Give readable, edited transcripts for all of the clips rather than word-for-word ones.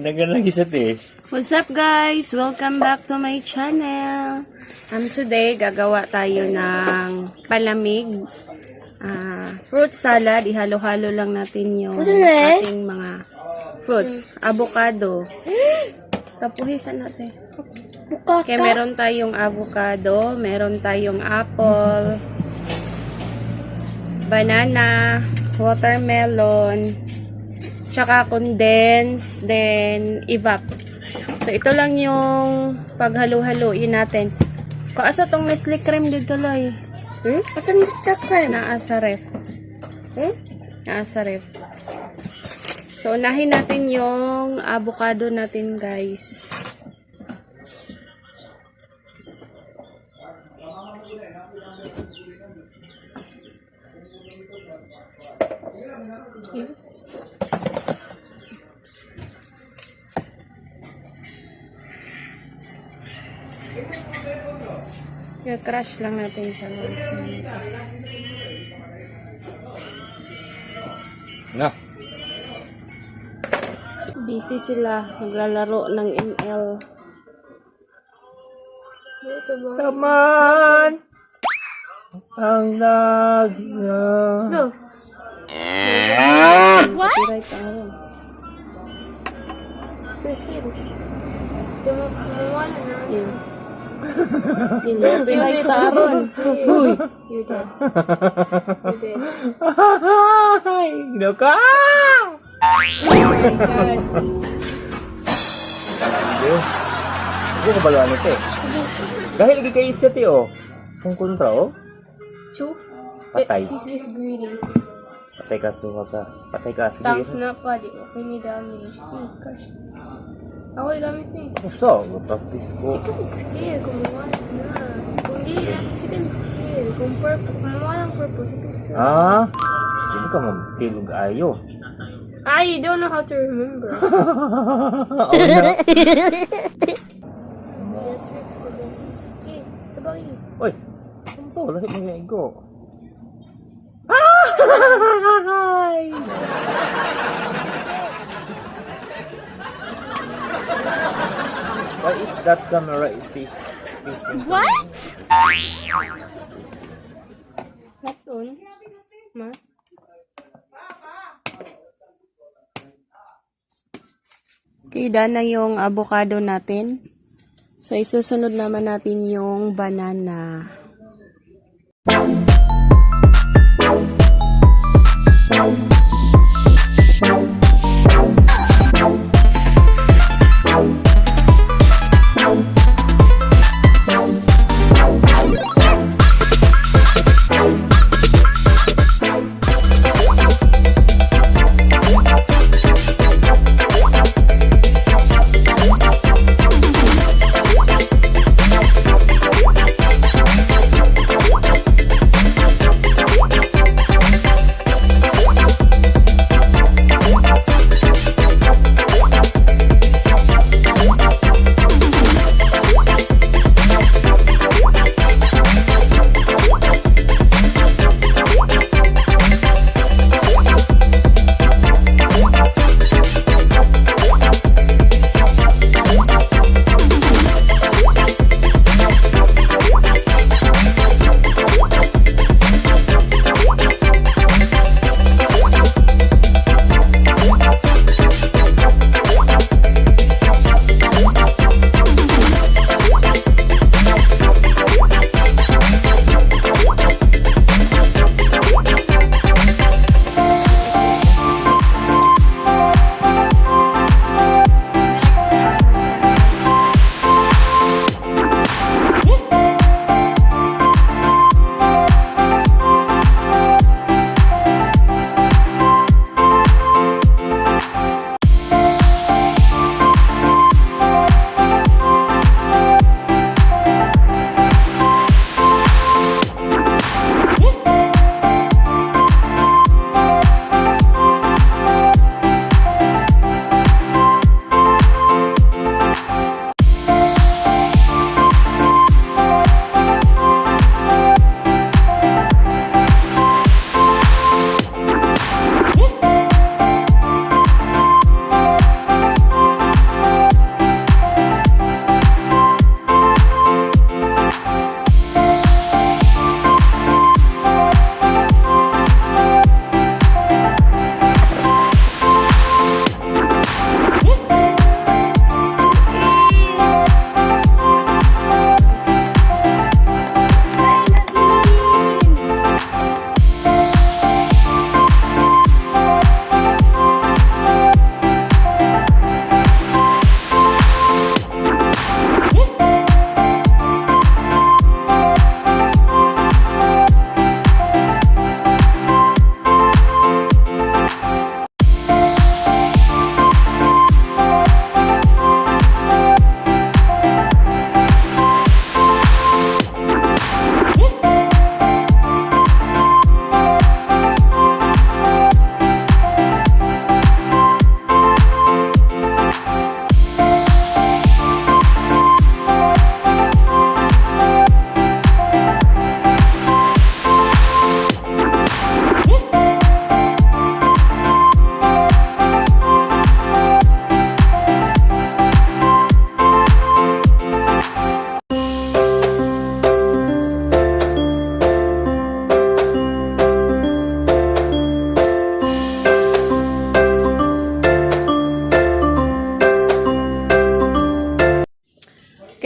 Nagan lagi sa te. What's up guys? Welcome back to my channel. Today, gagawa tayo ng palamig. Fruit salad. Ihalo-halo lang natin yung ating mga fruits. Avocado. Tapuhisan natin. Okay, meron tayong avocado. Meron tayong apple. Banana. Watermelon. Tsaka condense, then evap. So, ito lang yung paghalo-haloin natin. Kaasa tong Nestle cream dito, Loy? Asa Nestle cream? Naa sa ref. Naa sa ref. So, unahin natin yung avocado natin, guys. I-crush lang natin siya. Na. Busy sila. Naglalaro ng ML. Come on! Ang lag na. Go! What? Copyright tayo. So scared. Kumawala na. Yeah. Copyright taron. Uy! You're dead. You're dead. Ay! Gino ka! Oh my God. Hindi ko baluan ito eh. Dahil lagi kayo siya ti oh. Kung kontra oh. Chu? Patay. He's greedy. Patay ka, suha ka. Patay ka, sige. Tank na pa, di ko ni damage. Gosh. Ako gamit mo eh. Gusto, practice ko. Sige, scared. Kumawala na. Kung di natin sige, scared. Kung kumawala ang purpose, sige, scared. Hindi ka magtilog ayo. You don't know how to remember. Oh no. That's right, so then. Okay, about you? Uy, ano to? Lahi mo yung igo. Ay! Why is that camera facing? What? Not on. Ma? Okay, done na yung avocado natin. So, isusunod naman natin yung banana.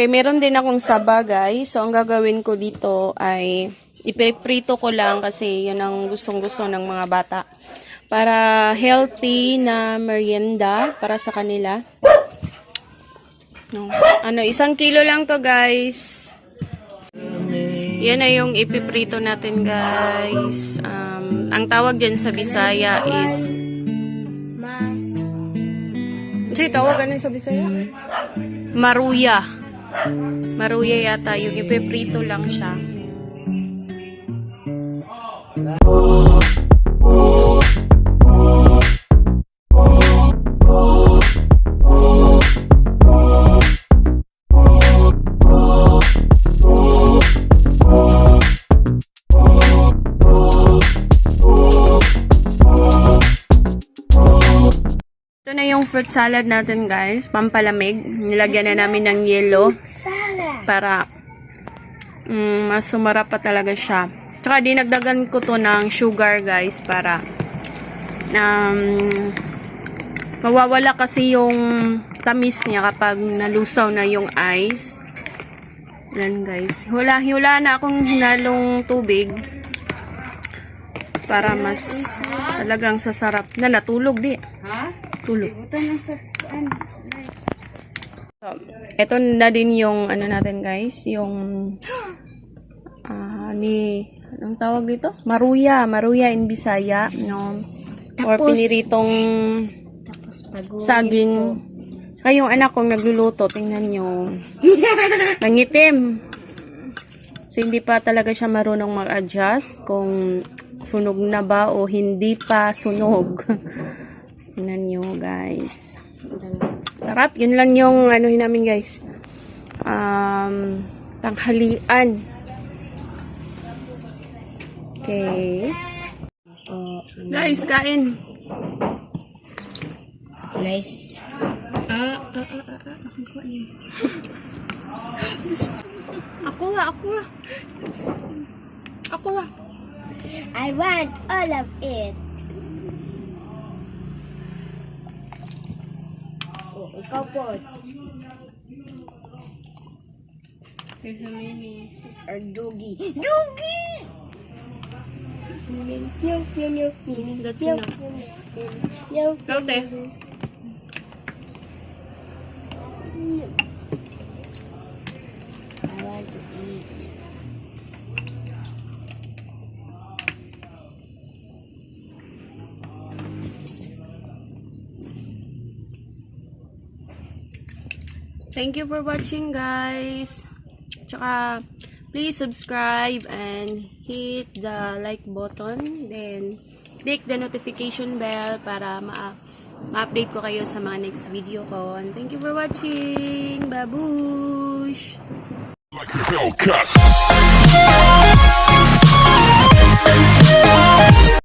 Okay, meron din akong saba, guys. So, ang gagawin ko dito ay ipiprito ko lang kasi yun ang gustong-gusto ng mga bata. Para healthy na merienda para sa kanila. No. 1 kilo lang to, guys. Yan na yung ipiprito natin, guys. Ang tawag dyan sa Bisaya is... Sige, tawag ano sa Bisaya? Maruya. Maruya yata. Yung ipiprito lang siya. Ito na yung fruit salad natin, guys. Pampalamig. Nilagyan na namin ng yelo para mas sumarap pa talaga siya. Tsaka dinagdagan ko to ng sugar, guys, para mawawala kasi yung tamis niya kapag nalusaw na yung ice. Yan, guys. Hula na akong hinalong tubig para mas talagang sasarap. Natulog di. Tulog. So, ito na din yung ano natin, guys, yung anong tawag dito? Maruya in Bisaya, no? Or piniritong saging. Saka yung anak kong nagluluto, tingnan nyo. Nangitim. So, hindi pa talaga siya marunong mag-adjust kung sunog na ba o hindi pa sunog. Tingnan nyo, guys. Sarap. Yun lang yung ano namin, guys. Tanghalian. Okay. Guys, kain. Nice. Ako. I want all of it. Oh, ikaw po. This is our doggy. Doggy! That's enough. Go, te. I want to eat. Thank you for watching, guys. Tsaka, please subscribe and hit the like button. Then, click the notification bell para ma-update ko kayo sa mga next video ko. And thank you for watching. Babush! Like a Hellcat.